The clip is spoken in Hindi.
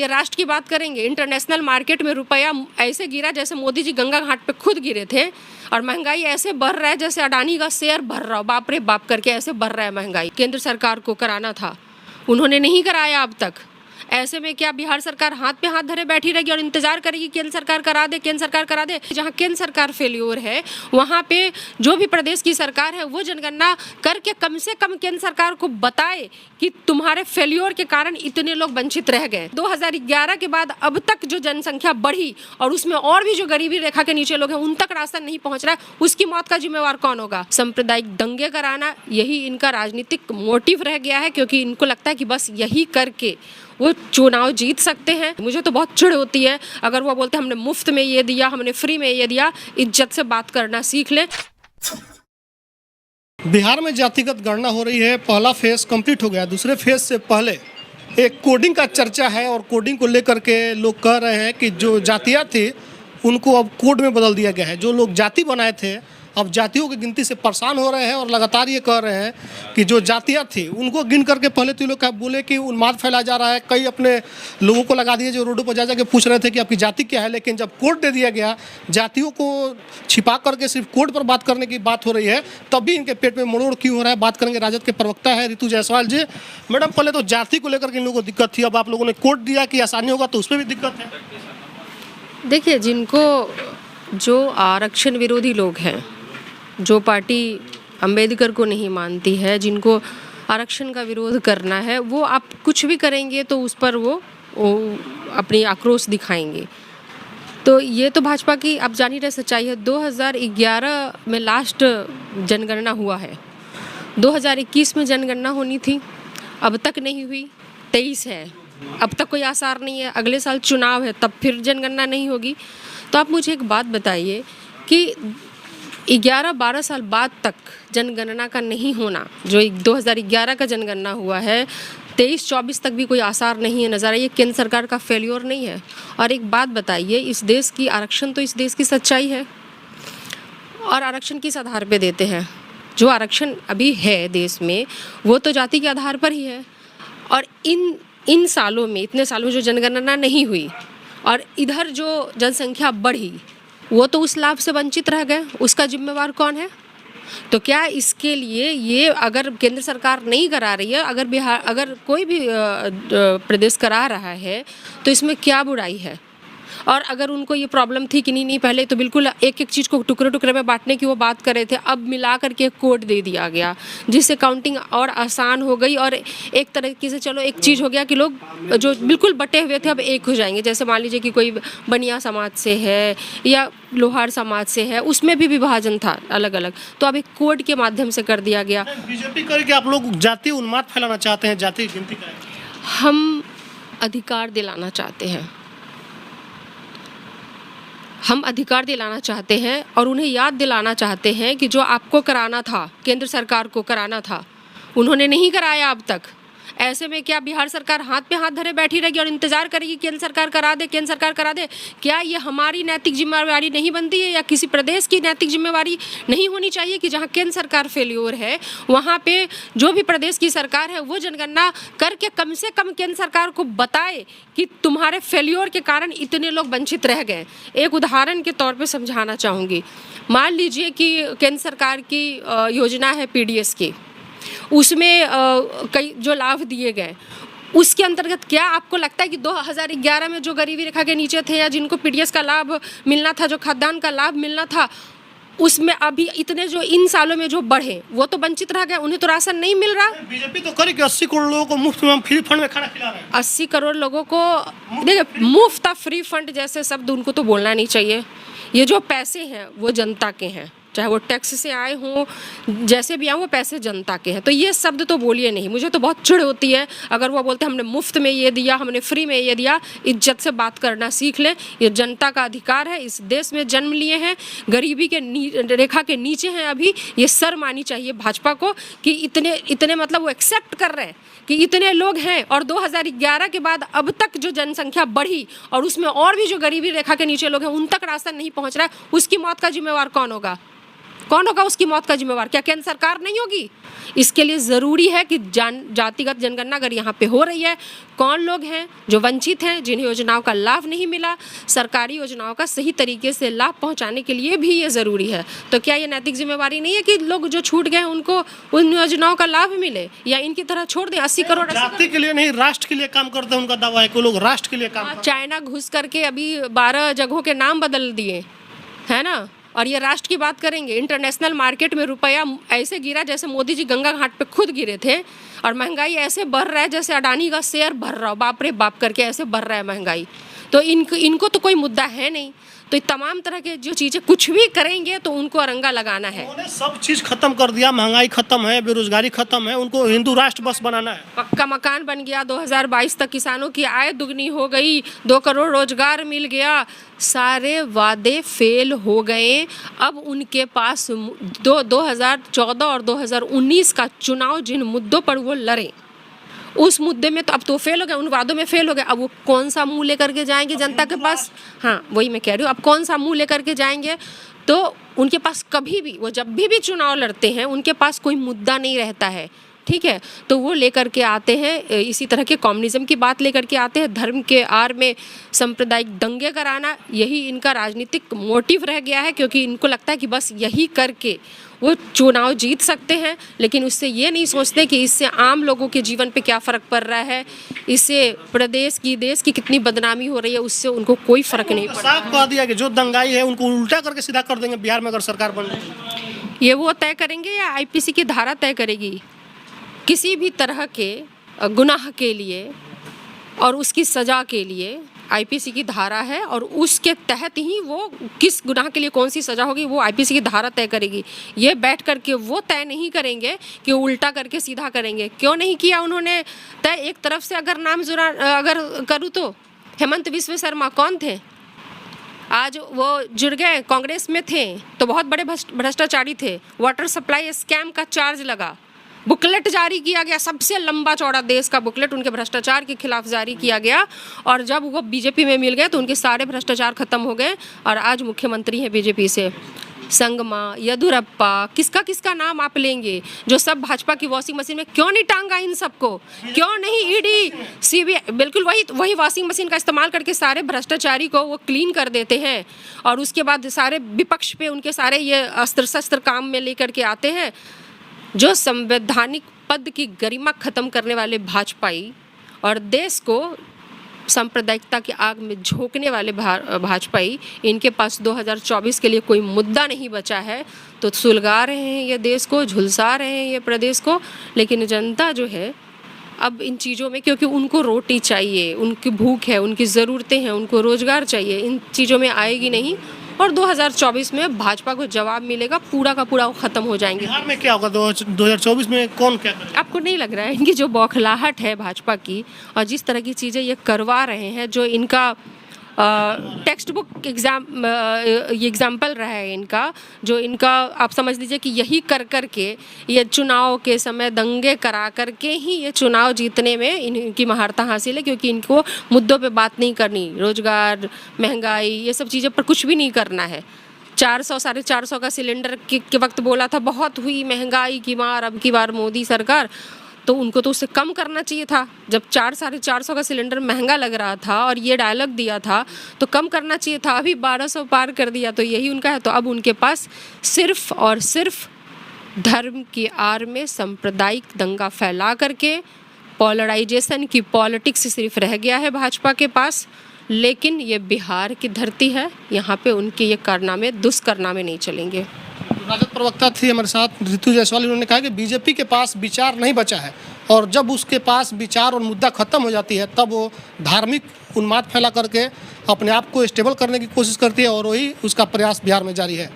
ये राष्ट्र की बात करेंगे। इंटरनेशनल मार्केट में रुपया ऐसे गिरा जैसे मोदी जी गंगा घाट पे खुद गिरे थे, और महंगाई ऐसे बढ़ रहा है जैसे अडानी का शेयर बढ़ रहा हो, बाप रे बाप करके ऐसे बढ़ रहा है महंगाई। केंद्र सरकार को कराना था, उन्होंने नहीं कराया अब तक। ऐसे में क्या बिहार सरकार हाथ पे हाथ धरे बैठी रहेगी और इंतजार करेगी केंद्र सरकार करा दे, केंद्र सरकार करा दे? जहाँ केंद्र सरकार फेल्योर है वहाँ पे जो भी प्रदेश की सरकार है वो जनगणना करके कम से कम केंद्र सरकार को बताए कि तुम्हारे फेल्योर के कारण इतने लोग वंचित रह गए। 2011 के बाद अब तक जो जनसंख्या बढ़ी और उसमें और भी जो गरीबी रेखा के नीचे लोग हैं उन तक राशन नहीं पहुंच रहा है, उसकी मौत का जिम्मेवार कौन होगा? सांप्रदायिक दंगे कराना, यही इनका राजनीतिक मोटिव रह गया है, क्योंकि इनको लगता है कि बस यही करके वो चुनाव जीत सकते हैं। मुझे तो बहुत चिढ़ होती है अगर वो बोलते हमने मुफ्त में ये दिया, हमने फ्री में ये दिया। इज्जत से बात करना सीख ले। बिहार में जातिगत गणना हो रही है, पहला फेज कंप्लीट हो गया। दूसरे फेज से पहले एक कोडिंग का चर्चा है और कोडिंग को लेकर के लोग कह रहे हैं कि जो जातियाँ थी उनको अब कोड में बदल दिया गया है। जो लोग जाति बनाए थे अब जातियों की गिनती से परेशान हो रहे हैं और लगातार ये कह रहे हैं कि जो जातियाँ थी उनको गिन करके पहले तो लोग बोले कि उन्माद फैलाया जा रहा है। कई अपने लोगों को लगा दिए जो रोडों पर जा जाके पूछ रहे थे कि आपकी जाति क्या है, लेकिन जब कोड दे दिया गया, जातियों को छिपा करके सिर्फ कोड पर बात करने की बात हो रही है, तब भी इनके पेट में मरोड़ क्यों हो रहा है? बात करेंगे। राजद के प्रवक्ता है ऋतु जायसवाल जी। मैडम, पहले तो जाति को लेकर के इन लोगों को दिक्कत थी, अब आप लोगों ने कोड दिया कि आसानी होगा तो उसमें भी दिक्कत है। देखिए, जिनको जो आरक्षण विरोधी लोग हैं, जो पार्टी अंबेडकर को नहीं मानती है, जिनको आरक्षण का विरोध करना है, वो आप कुछ भी करेंगे तो उस पर वो अपनी आक्रोश दिखाएंगे। तो ये तो भाजपा की आप जान ही रहे सच्चाई है। 2011 में लास्ट जनगणना हुआ है, 2021 में जनगणना होनी थी, अब तक नहीं हुई। 23 है, अब तक कोई आसार नहीं है। अगले साल चुनाव है, तब फिर जनगणना नहीं होगी। तो आप मुझे एक बात बताइए कि 11-12 साल बाद तक जनगणना का नहीं होना, जो 2011 का जनगणना हुआ है, 23-24 तक भी कोई आसार नहीं है नज़र आ। ये केंद्र सरकार का फेल्योर नहीं है? और एक बात बताइए, इस देश की आरक्षण तो इस देश की सच्चाई है, और आरक्षण किस आधार पे देते हैं? जो आरक्षण अभी है देश में वो तो जाति के आधार पर ही है। और इन सालों में, इतने सालों में जो जनगणना नहीं हुई और इधर जो जनसंख्या बढ़ी, वो तो उस लाभ से वंचित रह गए। उसका जिम्मेवार कौन है? तो क्या इसके लिए ये अगर केंद्र सरकार नहीं करा रही है, अगर कोई भी प्रदेश करा रहा है, तो इसमें क्या बुराई है? और अगर उनको ये प्रॉब्लम थी कि नहीं पहले तो बिल्कुल एक एक चीज़ को टुकड़े टुकड़े में बांटने की वो बात कर रहे थे, अब मिला करके एक कोड दे दिया गया जिससे काउंटिंग और आसान हो गई। और एक तरीके से चलो एक चीज़ हो गया कि लोग जो बिल्कुल बटे हुए थे अब एक हो जाएंगे। जैसे मान लीजिए कि कोई बनिया समाज से है या लोहार समाज से है, उसमें भी विभाजन था अलग अलग, तो अब एक कोड के माध्यम से कर दिया गया। बीजेपी करके आप लोग जाति उन्माद फैलाना चाहते हैं, जाति की गिनती करें। हम अधिकार दिलाना चाहते हैं, हम अधिकार दिलाना चाहते हैं और उन्हें याद दिलाना चाहते हैं कि जो आपको कराना था, केंद्र सरकार को कराना था, उन्होंने नहीं कराया अब तक। ऐसे में क्या बिहार सरकार हाथ पे हाथ धरे बैठी रहेगी और इंतजार करेगी केंद्र सरकार करा दे, केंद्र सरकार करा दे? क्या ये हमारी नैतिक जिम्मेवारी नहीं बनती है, या किसी प्रदेश की नैतिक जिम्मेवारी नहीं होनी चाहिए कि जहाँ केंद्र सरकार फेल्योर है वहाँ पे जो भी प्रदेश की सरकार है वो जनगणना करके कम से कम केंद्र सरकार को बताए कि तुम्हारे फेल्योर के कारण इतने लोग वंचित रह गए? एक उदाहरण के तौर पर समझाना चाहूँगी। मान लीजिए कि केंद्र सरकार की योजना है PDS की, उसमें कई जो लाभ दिए गए, उसके अंतर्गत क्या आपको लगता है कि 2011 में जो गरीबी रेखा के नीचे थे या जिनको PDS का लाभ मिलना था, जो खाद्यान्न का लाभ मिलना था, उसमें अभी इतने जो इन सालों में जो बढ़े वो तो वंचित रह गए, उन्हें तो राशन नहीं मिल रहा। बीजेपी तो करे कि 80 करोड़ लोगों को मुफ्त में फ्री फंड में खाना खिला रहे हैं। 80 करोड़ लोगों को देखिए, मुफ्त फ्री फंड जैसे शब्द उनको तो बोलना नहीं चाहिए। ये जो पैसे हैं वो जनता के हैं, चाहे वो टैक्स से आए हों, जैसे भी आए, वो पैसे जनता के हैं। तो ये शब्द तो बोलिए नहीं। मुझे तो बहुत चिढ़ होती है अगर वो बोलते हमने मुफ्त में ये दिया, हमने फ्री में ये दिया। इज्जत से बात करना सीख ले। ये जनता का अधिकार है, इस देश में जन्म लिए हैं, गरीबी के रेखा के नीचे हैं अभी। ये शर्म आनी चाहिए भाजपा को कि इतने मतलब वो एक्सेप्ट कर रहे हैं कि इतने लोग हैं, और 2011 के बाद अब तक जो जनसंख्या बढ़ी और उसमें और भी जो गरीबी रेखा के नीचे लोग हैं उन तक राशन नहीं पहुँच रहा है, उसकी मौत का जिम्मेवार कौन होगा? कौन होगा उसकी मौत का जिम्मेवार? क्या केंद्र सरकार नहीं होगी? इसके लिए ज़रूरी है कि जातिगत जनगणना अगर यहाँ पे हो रही है, कौन लोग हैं जो वंचित हैं, जिन्हें योजनाओं का लाभ नहीं मिला, सरकारी योजनाओं का सही तरीके से लाभ पहुँचाने के लिए भी ये ज़रूरी है। तो क्या ये नैतिक जिम्मेवारी नहीं है कि लोग जो छूट गए उनको उन योजनाओं का लाभ मिले, या इनकी तरह छोड़ दें? 80 करोड़ जाति के लिए नहीं, राष्ट्र के लिए काम करते हैं, उनका दावा है कि लोग राष्ट्र के लिए काम करते चाइना घुस करके अभी 12 जगहों के नाम बदल दिए, है ना? और ये राष्ट्र की बात करेंगे। इंटरनेशनल मार्केट में रुपया ऐसे गिरा जैसे मोदी जी गंगा घाट पे खुद गिरे थे, और महंगाई ऐसे बढ़ रहा है जैसे अडानी का शेयर बढ़ रहा हो, बाप रे बाप करके ऐसे बढ़ रहा है महंगाई। तो इनको तो कोई मुद्दा है नहीं। तो ये तमाम तरह के जो चीज़ें कुछ भी करेंगे तो उनको अरंगा लगाना है। उन्होंने सब चीज़ खत्म कर दिया, महंगाई खत्म है, बेरोजगारी खत्म है, उनको हिंदू राष्ट्र बस बनाना है। पक्का मकान बन गया, 2022 तक किसानों की आय दुगनी हो गई, 2 करोड़ रोजगार मिल गया, सारे वादे फेल हो गए। अब उनके पास 2014 और 2019 का चुनाव जिन मुद्दों पर वो लड़े, उस मुद्दे में तो अब तो फेल हो गए, उन वादों में फेल हो गए। अब वो कौन सा मुंह लेकर के जाएंगे जनता के पास? हाँ, वही मैं कह रही हूँ, अब कौन सा मुंह लेकर के जाएंगे? तो उनके पास कभी भी, वो जब भी चुनाव लड़ते हैं, उनके पास कोई मुद्दा नहीं रहता है, ठीक है? तो वो लेकर के आते हैं इसी तरह के कम्युनिज्म की बात लेकर के आते हैं, धर्म के आड़ में सांप्रदायिक दंगे कराना, यही इनका राजनीतिक मोटिव रह गया है, क्योंकि इनको लगता है कि बस यही करके वो चुनाव जीत सकते हैं। लेकिन उससे ये नहीं सोचते कि इससे आम लोगों के जीवन पे क्या फ़र्क पड़ रहा है, इससे प्रदेश की, देश की कितनी बदनामी हो रही है, उससे उनको कोई फ़र्क नहीं पड़ता। साफ कह दिया कि जो दंगाई है उनको उल्टा करके सीधा कर देंगे बिहार में अगर सरकार बन जाए। ये वो तय करेंगे या आईपीसी की धारा तय करेगी? किसी भी तरह के गुनाह के लिए और उसकी सज़ा के लिए आईपीसी की धारा है, और उसके तहत ही वो किस गुनाह के लिए कौन सी सज़ा होगी वो आईपीसी की धारा तय करेगी। ये बैठ करके वो तय नहीं करेंगे कि उल्टा करके सीधा करेंगे। क्यों नहीं किया उन्होंने तय? एक तरफ से अगर नाम अगर करूँ तो हेमंत बिस्व शर्मा कौन थे? आज वो जुड़ गए, कांग्रेस में थे तो बहुत बड़े भ्रष्टाचारी थे। वाटर सप्लाई स्कैम का चार्ज लगा, बुकलेट जारी किया गया, सबसे लंबा चौड़ा देश का बुकलेट उनके भ्रष्टाचार के खिलाफ जारी किया गया, और जब वो बीजेपी में मिल गए तो उनके सारे भ्रष्टाचार खत्म हो गए, और आज मुख्यमंत्री हैं बीजेपी से। संगमा, येदुरप्पा, किसका नाम आप लेंगे? जो सब भाजपा की वॉशिंग मशीन में, क्यों नहीं टांगा इन सबको? क्यों नहीं ईडी, सीबीआई? बिल्कुल वही वॉशिंग मशीन का इस्तेमाल करके सारे भ्रष्टाचारी को वो क्लीन कर देते हैं, और उसके बाद सारे विपक्ष पे उनके सारे ये अस्त्र शस्त्र काम में लेकर के आते हैं। जो संवैधानिक पद की गरिमा खत्म करने वाले भाजपाई और देश को सांप्रदायिकता की आग में झोंकने वाले भाजपाई, इनके पास 2024 के लिए कोई मुद्दा नहीं बचा है। तो सुलगा रहे हैं ये देश को, झुलसा रहे हैं ये प्रदेश को, लेकिन जनता जो है अब इन चीज़ों में, क्योंकि उनको रोटी चाहिए, उनकी भूख है, उनकी ज़रूरतें हैं, उनको रोज़गार चाहिए, इन चीज़ों में आएगी नहीं, और 2024 में भाजपा को जवाब मिलेगा, पूरा का पूरा वो ख़त्म हो जाएंगे। बिहार में क्या होगा 2024 में? कौन क्या करेगा? आपको नहीं लग रहा है इनकी जो बौखलाहट है भाजपा की, और जिस तरह की चीज़ें ये करवा रहे हैं, जो इनका टेक्स्ट बुक एग्जाम्पल रहा है इनका, जो इनका आप समझ लीजिए कि यही कर के ये चुनाव के समय दंगे करा करके ही ये चुनाव जीतने में इनकी महारत हासिल है, क्योंकि इनको मुद्दों पे बात नहीं करनी, रोजगार, महंगाई, ये सब चीज़ों पर कुछ भी नहीं करना है। 400 450 का सिलेंडर के वक्त बोला था बहुत हुई महंगाई की मार अब की बार मोदी सरकार, तो उनको तो उससे कम करना चाहिए था। जब 400 का सिलेंडर महंगा लग रहा था और ये डायलॉग दिया था तो कम करना चाहिए था, अभी 1200 पार कर दिया, तो यही उनका है। तो अब उनके पास सिर्फ और सिर्फ धर्म की आड़ में सांप्रदायिक दंगा फैला करके पोलराइजेशन की पॉलिटिक्स सिर्फ रह गया है भाजपा के पास। लेकिन ये बिहार की धरती है, यहाँ पे उनके ये कारनामे, दुष्कारनामे नहीं चलेंगे। राजद प्रवक्ता थी हमारे साथ रितु जायसवाल, उन्होंने कहा कि बीजेपी के पास विचार नहीं बचा है, और जब उसके पास विचार और मुद्दा खत्म हो जाती है तब वो धार्मिक उन्माद फैला करके अपने आप को स्टेबल करने की कोशिश करती है, और वही उसका प्रयास बिहार में जारी है।